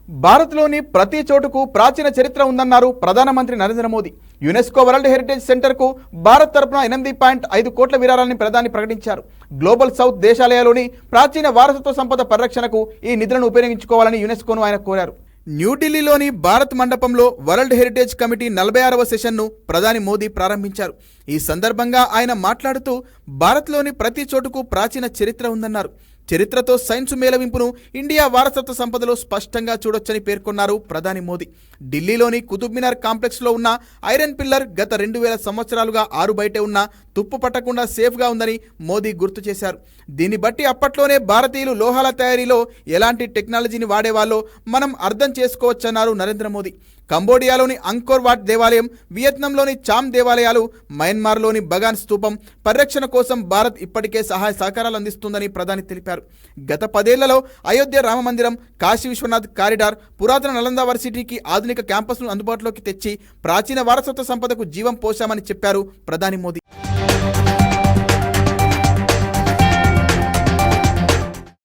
భారత్లోని ప్రతి చోటుకు ప్రాచీన చరిత్ర ఉందన్నారు ప్రధానమంత్రి Narendra Modi. UNESCO world heritage సెంటర్కు భారత్ తరపున 8.5 కోట్ల విరాళాన్ని ప్రధాని ప్రకటించారు. గ్లోబల్ సౌత్ దేశాలయాలోని ప్రాచీన వారసత్వ సంపద పరిరక్షణకు ఈ నిధులను ఉపయోగించుకోవాలని యునెస్కోను ఆయన కోరారు. న్యూఢిల్లీలోని భారత్ మండపంలో వరల్డ్ హెరిటేజ్ కమిటీ 46వ సెషన్ను ప్రధాని మోదీ ప్రారంభించారు. ఈ సందర్భంగా ఆయన మాట్లాడుతూ భారత్లోని ప్రతి చోటుకు ప్రాచీన చరిత్ర ఉందన్నారు. చరిత్రతో సైన్స్ మేళవింపును ఇండియా వారసత్వ సంపదలో స్పష్టంగా చూడొచ్చని పేర్కొన్నారు ప్రధాని మోదీ. ఢిల్లీలోని కుతుబ్ మినార్ కాంప్లెక్స్లో ఉన్న ఐరన్ పిల్లర్ గత 2000 సంవత్సరాలుగా ఆరు బయటే ఉన్న తుప్పు పట్టకుండా సేఫ్గా ఉందని మోదీ గుర్తు చేశారు. దీన్ని బట్టి అప్పట్లోనే భారతీయులు లోహాల తయారీలో ఎలాంటి టెక్నాలజీని వాడేవాళ్ళో మనం అర్థం చేసుకోవచ్చన్నారు నరేంద్ర మోదీ. కంబోడియాలోని అంకోర్ వాట్ దేవాలయం, వియత్నాంలోని చామ్ దేవాలయాలు, మయన్మార్లోని బగాన్ స్తూపం పరిరక్షణ కోసం భారత్ ఇప్పటికే సహాయ సహకారాలు అందిస్తుందని ప్రధాని తెలిపారు. గత 10 ఏళ్లలో అయోధ్య రామ మందిరం, కాశీ విశ్వనాథ్ కారిడార్, పురాతన నలంద వర్సిటీకి ఆధునిక క్యాంపస్ను అందుబాటులోకి తెచ్చి ప్రాచీన వారసత్వ సంపదకు జీవం పోశామని చెప్పారు ప్రధాని మోదీ.